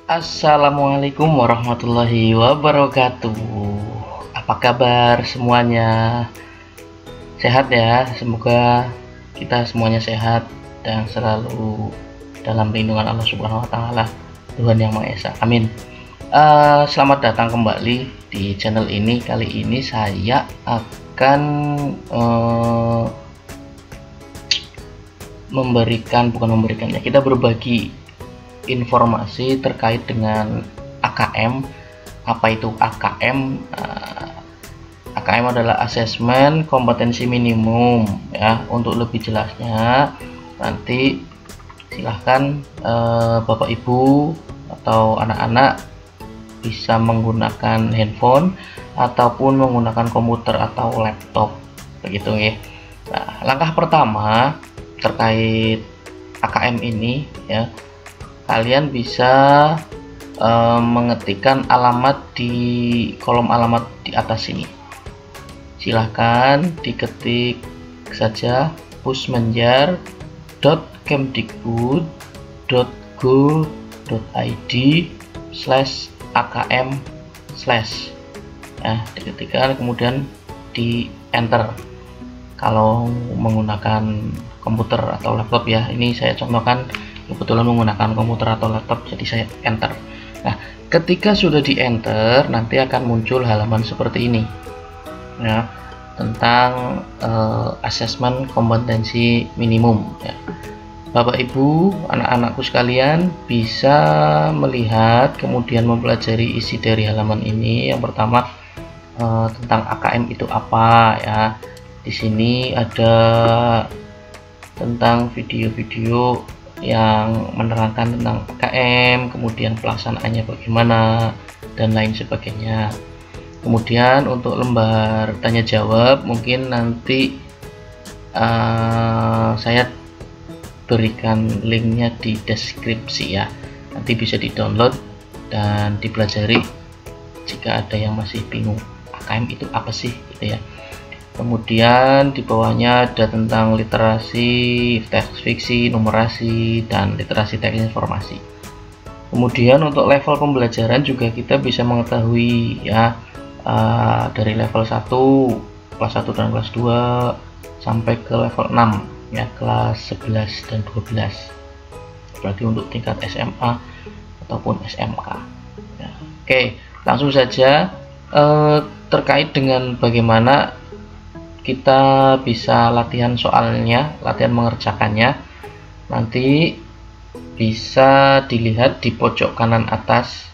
Assalamualaikum warahmatullahi wabarakatuh. Apa kabar semuanya? Sehat ya? Semoga kita semuanya sehat dan selalu dalam lindungan Allah Subhanahu wa taala, Tuhan Yang Maha Esa. Amin. Selamat datang kembali di channel ini. Kali ini saya akan kita berbagi informasi terkait dengan AKM. Apa itu AKM? AKM adalah asesmen kompetensi minimum ya. Untuk lebih jelasnya nanti silahkan Bapak Ibu atau anak-anak bisa menggunakan handphone ataupun menggunakan komputer atau laptop begitu ya. Nah, langkah pertama terkait AKM ini ya, kalian bisa mengetikkan alamat di kolom alamat di atas ini. Silahkan diketik saja pusmenjar.kemdikbud.go.id/akm/ ya, diketikkan kemudian di enter. Kalau menggunakan komputer atau laptop ya, ini saya contohkan kebetulan menggunakan komputer atau laptop, jadi saya enter. Nah, ketika sudah di enter nanti akan muncul halaman seperti ini ya, tentang asesmen kompetensi minimum ya. Bapak Ibu, anak-anakku sekalian bisa melihat kemudian mempelajari isi dari halaman ini. Yang pertama tentang AKM itu apa ya. Di sini ada tentang video-video yang menerangkan tentang AKM, kemudian pelaksanaannya bagaimana dan lain sebagainya. Kemudian untuk lembar tanya jawab mungkin nanti saya berikan linknya di deskripsi ya, nanti bisa di download dan dipelajari jika ada yang masih bingung AKM itu apa sih gitu ya. Kemudian di bawahnya ada tentang literasi teks fiksi, numerasi, dan literasi teknis informasi. Kemudian untuk level pembelajaran juga kita bisa mengetahui ya, dari level 1, kelas 1 dan kelas 2 sampai ke level 6 ya, kelas 11 dan 12. Berarti untuk tingkat SMA ataupun SMK ya. Oke, langsung saja terkait dengan bagaimana kita bisa latihan soalnya, latihan mengerjakannya. Nanti bisa dilihat di pojok kanan atas.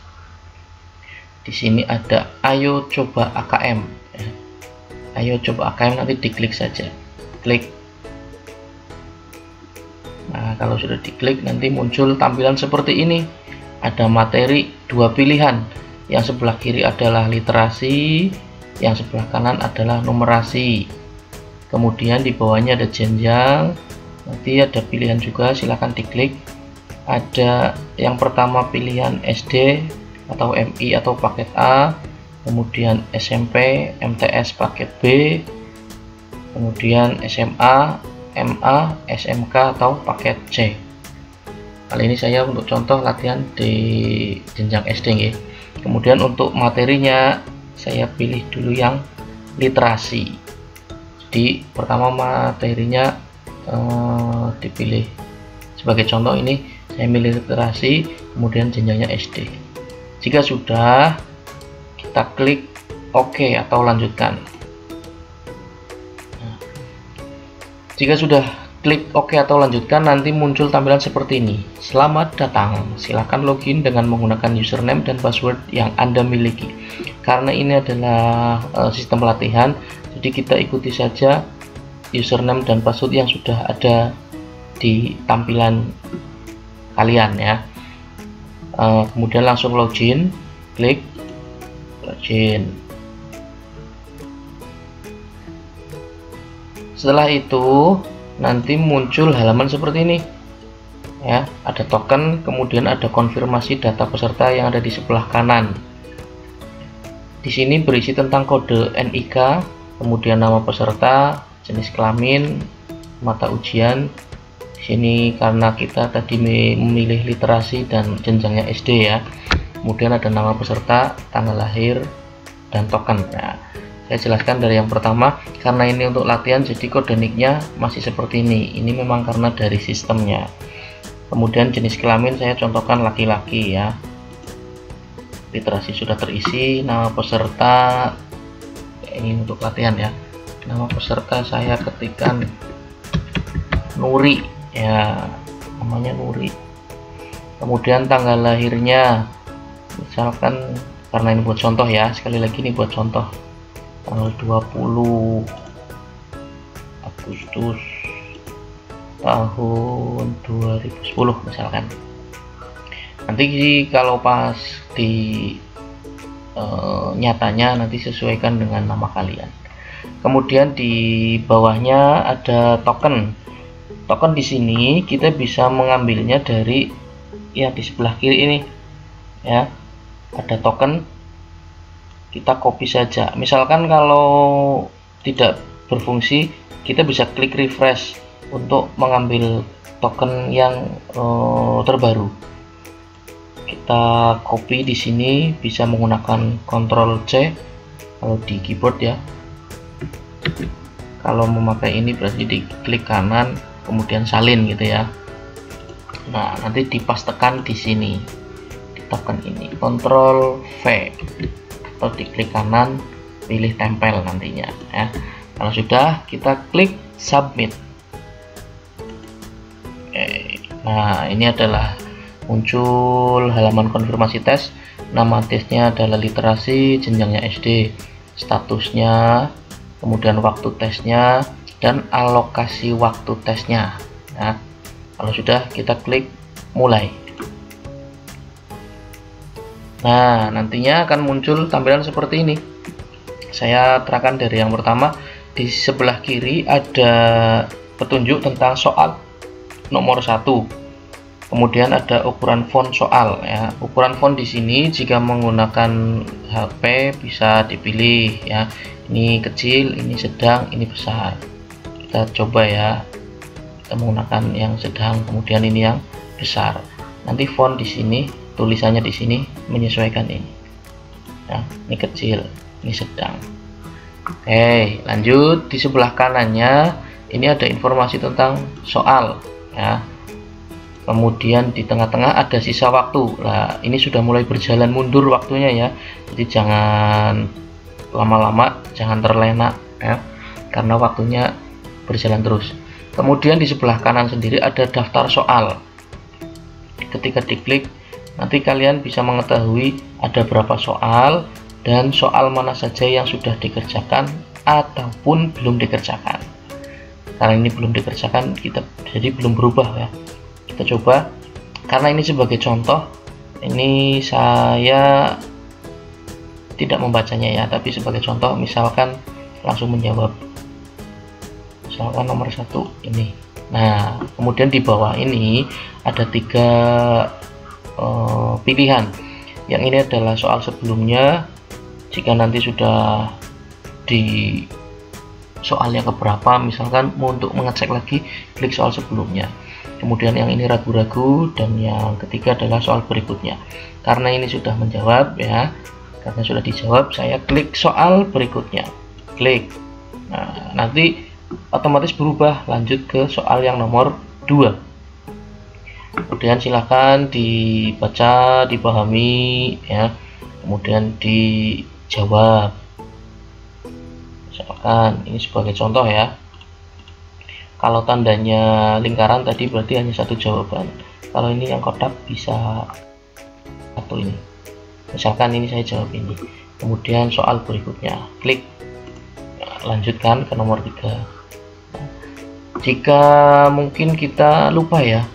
Di sini ada ayo coba AKM ya. Ayo coba AKM, nanti diklik saja. Klik. Nah, kalau sudah diklik nanti muncul tampilan seperti ini. Ada materi 2 pilihan. Yang sebelah kiri adalah literasi, yang sebelah kanan adalah numerasi. Kemudian di bawahnya ada jenjang, nanti ada pilihan juga, silahkan diklik. Ada yang pertama pilihan SD atau MI atau paket A, kemudian SMP, MTS paket B, kemudian SMA, MA, SMK atau paket C. Kali ini saya untuk contoh latihan di jenjang SD ya. Kemudian untuk materinya saya pilih dulu yang literasi. Jadi pertama materinya dipilih sebagai contoh, ini saya pilih literasi, kemudian jenjangnya SD. Jika sudah, kita klik OK atau lanjutkan. Nah, jika sudah klik OK atau lanjutkan, nanti muncul tampilan seperti ini. Selamat datang, silakan login dengan menggunakan username dan password yang Anda miliki. Karena ini adalah sistem pelatihan, jadi kita ikuti saja username dan password yang sudah ada di tampilan kalian ya. Kemudian langsung login, klik login. Setelah itu nanti muncul halaman seperti ini ya, ada token, kemudian ada konfirmasi data peserta yang ada di sebelah kanan. Di sini berisi tentang kode NIK, kemudian nama peserta, jenis kelamin, mata ujian. Di Sini karena kita tadi memilih literasi dan jenjangnya SD ya. Kemudian ada nama peserta, tanggal lahir, dan token. Nah, saya jelaskan dari yang pertama, karena ini untuk latihan jadi kode nicknya masih seperti ini. Ini memang karena dari sistemnya. Kemudian jenis kelamin saya contohkan laki-laki ya. Literasi sudah terisi, nama peserta ini untuk latihan ya. Nama peserta saya ketikkan Nuri ya, namanya Nuri. Kemudian tanggal lahirnya misalkan, karena ini buat contoh ya, sekali lagi ini buat contoh, tanggal 20 Agustus tahun 2010 misalkan. Nanti kalau pas di nyatanya nanti sesuaikan dengan nama kalian. Kemudian di bawahnya ada token. Token di sini kita bisa mengambilnya dari ya di sebelah kiri ini ya, ada token, kita copy saja. Misalkan kalau tidak berfungsi, kita bisa klik refresh untuk mengambil token yang terbaru. Kita copy di sini bisa menggunakan Ctrl C kalau di keyboard ya. Kalau memakai ini berarti diklik kanan kemudian salin gitu ya. Nah, nanti dipastekan di sini di token ini, Ctrl V atau diklik kanan pilih tempel nantinya ya. Kalau sudah, kita klik submit. Nah, ini adalah muncul halaman konfirmasi tes. Nama tesnya adalah literasi, jenjangnya SD, statusnya, kemudian waktu tesnya, dan alokasi waktu tesnya. Nah, kalau sudah, kita klik mulai. Nah, nantinya akan muncul tampilan seperti ini. Saya terangkan dari yang pertama. Di sebelah kiri ada petunjuk tentang soal nomor 1. Kemudian ada ukuran font soal ya. Ukuran font di sini jika menggunakan HP bisa dipilih ya. Ini kecil, ini sedang, ini besar. Kita coba ya. Kita menggunakan yang sedang, kemudian ini yang besar. Nanti font di sini, tulisannya di sini menyesuaikan ini. Nah, ini kecil, ini sedang. Oke, lanjut. Di sebelah kanannya ini ada informasi tentang soal ya. Kemudian di tengah-tengah ada sisa waktu. Nah, ini sudah mulai berjalan mundur waktunya ya. Jadi jangan lama-lama, jangan terlena ya, karena waktunya berjalan terus. Kemudian di sebelah kanan sendiri ada daftar soal. Ketika diklik, nanti kalian bisa mengetahui ada berapa soal dan soal mana saja yang sudah dikerjakan ataupun belum dikerjakan. Karena ini belum dikerjakan, kita jadi belum berubah ya. Kita coba, karena ini sebagai contoh, ini saya tidak membacanya ya, tapi sebagai contoh, misalkan langsung menjawab, misalkan nomor 1 ini. Nah, kemudian di bawah ini ada 3 pilihan. Yang ini adalah soal sebelumnya. Jika nanti sudah di soal yang keberapa, misalkan mau untuk mengecek lagi, klik soal sebelumnya. Kemudian yang ini ragu-ragu, dan yang ketiga adalah soal berikutnya. Karena ini sudah menjawab ya, karena sudah dijawab, saya klik soal berikutnya. Klik. Nah, nanti otomatis berubah lanjut ke soal yang nomor 2. Kemudian silahkan dibaca, dipahami ya, kemudian dijawab. Misalkan ini sebagai contoh ya, kalau tandanya lingkaran tadi berarti hanya 1 jawaban. Kalau ini yang kotak bisa 1 ini. Misalkan ini saya jawab ini. Kemudian soal berikutnya, klik. Nah, lanjutkan ke nomor 3. Jika mungkin kita lupa ya,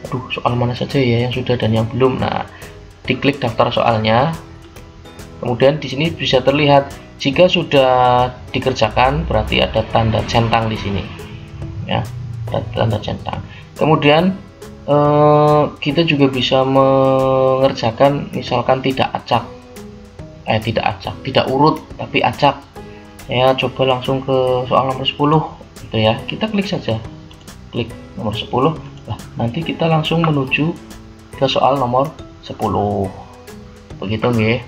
aduh soal mana saja ya yang sudah dan yang belum. Nah, diklik daftar soalnya. Kemudian di sini bisa terlihat jika sudah dikerjakan berarti ada tanda centang di sini. Ya, ada tanda centang. Kemudian kita juga bisa mengerjakan misalkan tidak acak. Tidak urut tapi acak. Saya coba langsung ke soal nomor 10 gitu ya. Kita klik saja. Klik nomor 10. Nah, nanti kita langsung menuju ke soal nomor 10 begitu nggih.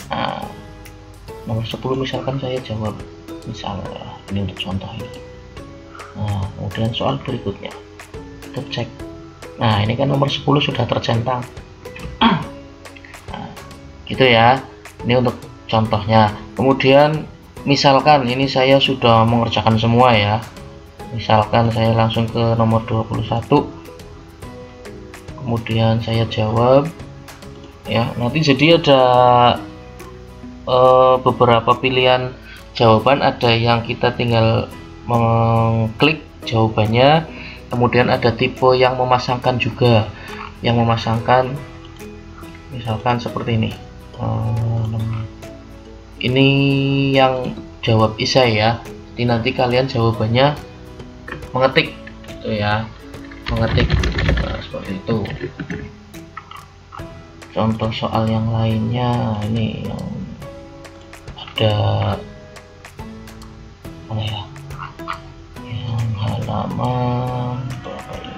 Nah, nomor 10 misalkan saya jawab, misal ini untuk contoh ini. Nah, kemudian soal berikutnya kita cek. Nah, ini kan nomor 10 sudah tercentang. Nah, gitu ya. Ini untuk contohnya. Kemudian misalkan ini saya sudah mengerjakan semua ya. Misalkan saya langsung ke nomor 21. Kemudian saya jawab ya. Nanti jadi ada beberapa pilihan jawaban, ada yang kita tinggal mengklik jawabannya, kemudian ada tipe yang memasangkan juga, yang memasangkan misalkan seperti ini. Ini yang jawab isai ya, jadi nanti kalian jawabannya mengetik gitu ya, mengetik seperti itu. Contoh soal yang lainnya ini yang ada mana ya, yang halaman berapa ini?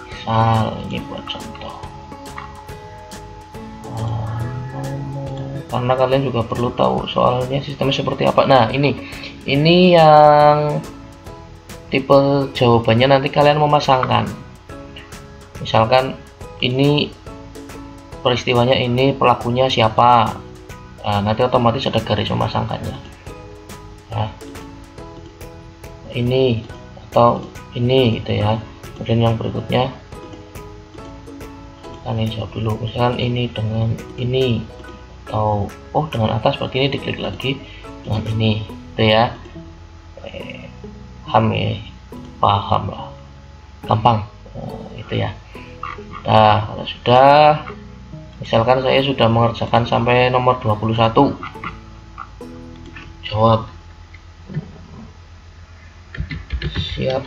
Misal ini buat contoh, karena kalian juga perlu tahu soalnya sistemnya seperti apa. Nah, ini yang tipe jawabannya nanti kalian memasangkan. Misalkan ini peristiwanya, ini pelakunya siapa. Nah, nanti otomatis ada garis memasangkannya. Nah, ini atau ini gitu ya. Kemudian yang berikutnya kan ini jawab dulu. Misalkan ini dengan ini, atau dengan atas seperti ini, diklik lagi dengan ini gitu ya. Paham lah, gampang itu ya. Nah, kalau sudah, misalkan saya sudah mengerjakan sampai nomor 21, jawab siap.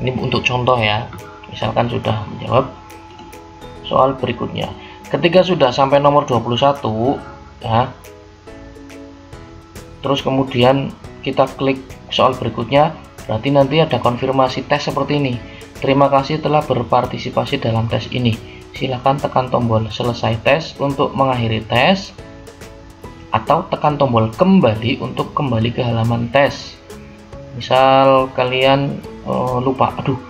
Ini untuk contoh ya, misalkan sudah menjawab soal berikutnya. Ketika sudah sampai nomor 21 ya, terus kemudian kita klik soal berikutnya, berarti nanti ada konfirmasi tes seperti ini. Terima kasih telah berpartisipasi dalam tes ini. Silakan tekan tombol selesai tes untuk mengakhiri tes, atau tekan tombol kembali untuk kembali ke halaman tes. Misal kalian lupa, aduh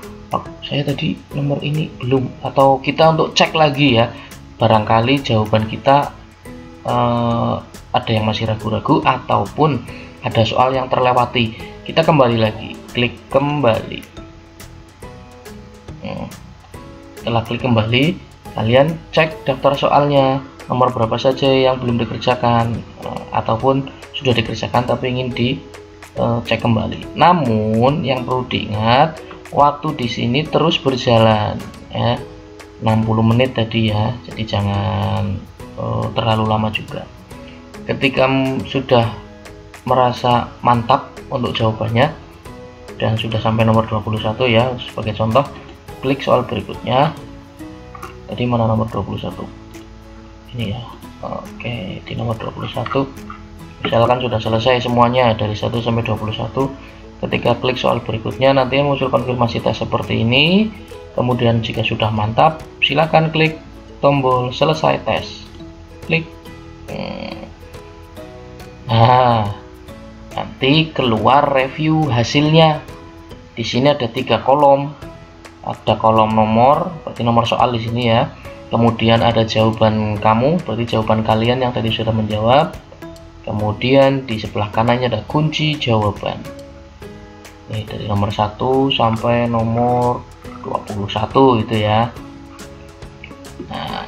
saya tadi nomor ini belum, atau kita untuk cek lagi ya, barangkali jawaban kita ada yang masih ragu-ragu ataupun ada soal yang terlewati, kita kembali lagi, klik kembali. Setelah klik kembali, kalian cek daftar soalnya, nomor berapa saja yang belum dikerjakan ataupun sudah dikerjakan tapi ingin dicek kembali. Namun yang perlu diingat, waktu di sini terus berjalan ya, 60 menit tadi ya, jadi jangan terlalu lama juga. Ketika sudah merasa mantap untuk jawabannya dan sudah sampai nomor 21 ya, sebagai contoh, klik soal berikutnya. Tadi mana nomor 21 ini ya. Oke, di nomor 21 misalkan sudah selesai semuanya dari 1 sampai 21. Ketika klik soal berikutnya, nanti muncul konfirmasi tes seperti ini. Kemudian jika sudah mantap, silakan klik tombol selesai tes, klik. Nah, nanti keluar review hasilnya. Di sini ada 3 kolom. Ada kolom nomor, berarti nomor soal di sini ya. Kemudian ada jawaban kamu, berarti jawaban kalian yang tadi sudah menjawab. Kemudian di sebelah kanannya ada kunci jawaban. Ini dari nomor 1 sampai nomor 21 gitu ya. Nah,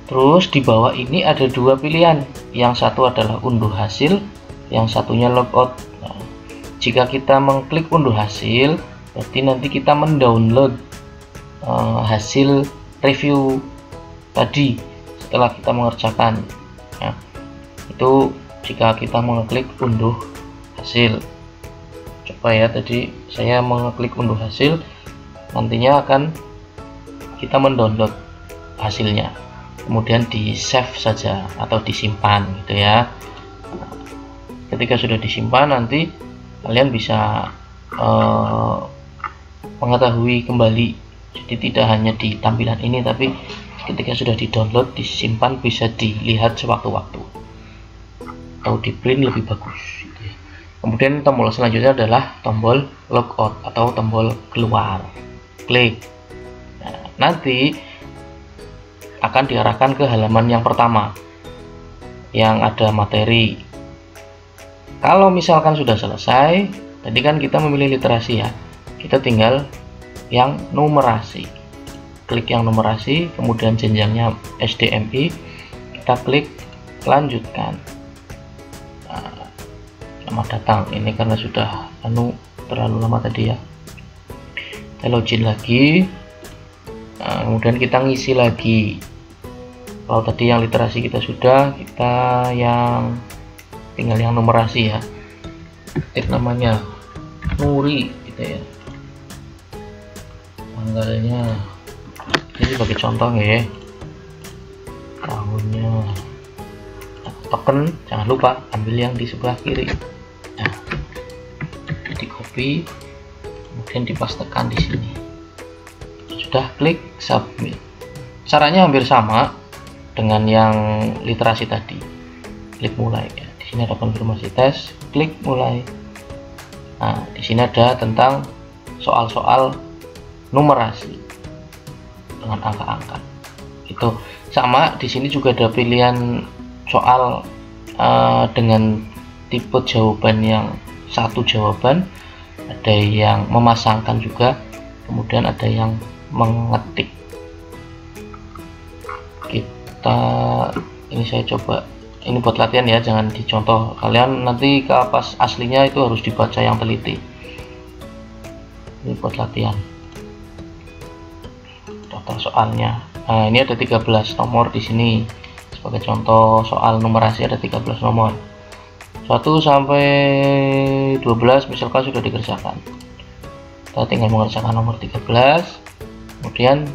terus di bawah ini ada 2 pilihan. Yang satu adalah unduh hasil, yang satunya logout. Nah, jika kita mengklik unduh hasil, berarti nanti kita mendownload hasil review tadi setelah kita mengerjakan ya. Itu jika kita mengklik unduh hasil. Coba ya, tadi saya mengklik unduh hasil, nantinya akan kita mendownload hasilnya. kemudian di save saja atau disimpan gitu ya. Ketika sudah disimpan, nanti kalian bisa mengetahui kembali, jadi tidak hanya di tampilan ini, tapi ketika sudah di download, disimpan, bisa dilihat sewaktu-waktu atau di print lebih bagus gitu ya. Kemudian tombol selanjutnya adalah tombol logout atau tombol keluar, klik. Nah, nanti akan diarahkan ke halaman yang pertama yang ada materi. Kalau misalkan sudah selesai, tadi kan kita memilih literasi ya, kita tinggal yang numerasi, klik yang numerasi, kemudian jenjangnya SDMI, kita klik lanjutkan. Nah, selamat datang, ini karena sudah terlalu lama tadi ya, kita login lagi. Nah, kemudian kita ngisi lagi. Kalau tadi yang literasi kita sudah, kita yang tinggal yang numerasi ya, ketik namanya Nuri gitu ya, tanggalnya ini sebagai contoh ya, tahunnya, token jangan lupa ambil yang di sebelah kiri. Nah, di copy kemudian dipastekan di sini. Sudah, klik submit. Caranya hampir sama dengan yang literasi tadi. Klik mulai ya. Di sini ada konfirmasi tes, klik mulai. Nah, di sini ada tentang soal-soal numerasi dengan angka-angka. Itu sama, di sini juga ada pilihan soal dengan tipe jawaban yang satu jawaban, ada yang memasangkan juga, kemudian ada yang mengetik. Ini saya coba, ini buat latihan ya, jangan dicontoh, kalian nanti pas aslinya itu harus dibaca yang teliti. Ini buat latihan total soalnya. Nah, ini ada 13 nomor di sini. Sebagai contoh soal numerasi ada 13 nomor. 1 sampai 12 misalkan sudah dikerjakan. Kita tinggal mengerjakan nomor 13. Kemudian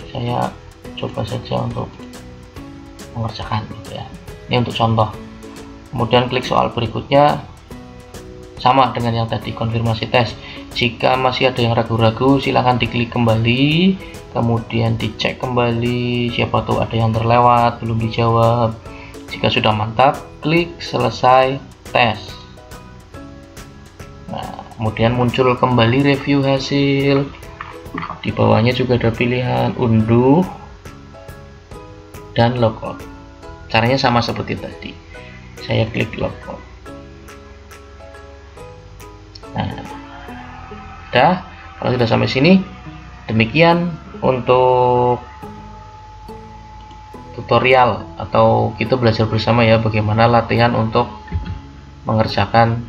saya coba saja untuk mengerjakan gitu ya. Ini untuk contoh. Kemudian klik soal berikutnya, sama dengan yang tadi, konfirmasi tes. Jika masih ada yang ragu-ragu, silahkan diklik kembali, kemudian dicek kembali, siapa tahu ada yang terlewat belum dijawab. Jika sudah mantap, klik selesai tes. Nah, kemudian muncul kembali review hasil. Di bawahnya juga ada pilihan unduh dan logout. Caranya sama seperti tadi. Saya klik logout. Nah, udah. Kalau sudah sampai sini, demikian untuk tutorial atau kita belajar bersama ya, bagaimana latihan untuk mengerjakan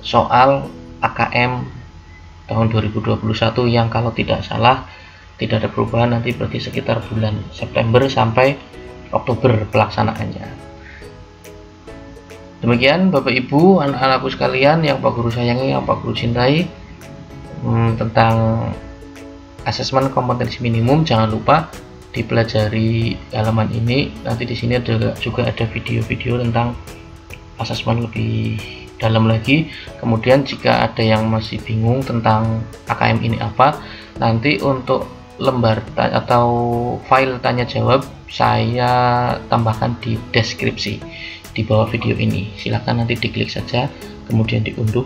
soal AKM tahun 2021 yang kalau tidak salah tidak ada perubahan, nanti berarti sekitar bulan September sampai Oktober pelaksanaannya. Demikian Bapak Ibu, anak-anakku sekalian yang Pak Guru sayangi, yang Pak Guru cintai, tentang asesmen kompetensi minimum. Jangan lupa dipelajari halaman ini. Nanti di sini juga ada video-video tentang asesmen lebih dalam lagi. Kemudian jika ada yang masih bingung tentang AKM ini apa, nanti untuk lembar atau file tanya jawab saya tambahkan di deskripsi di bawah video ini. Silahkan nanti diklik saja, kemudian diunduh,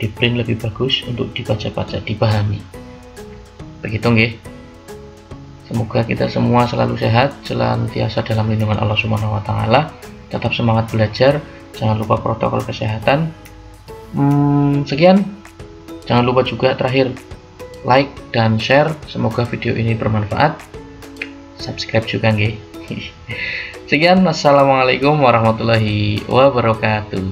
di print lebih bagus untuk dibaca-baca, dipahami. Begitu nggih. Semoga kita semua selalu sehat, senantiasa dalam lindungan Allah Subhanahu wa taala. Tetap semangat belajar, jangan lupa protokol kesehatan. Sekian. Jangan lupa juga terakhir like dan share. Semoga video ini bermanfaat. Subscribe juga nggih. Sekian, wassalamualaikum warahmatullahi wabarakatuh.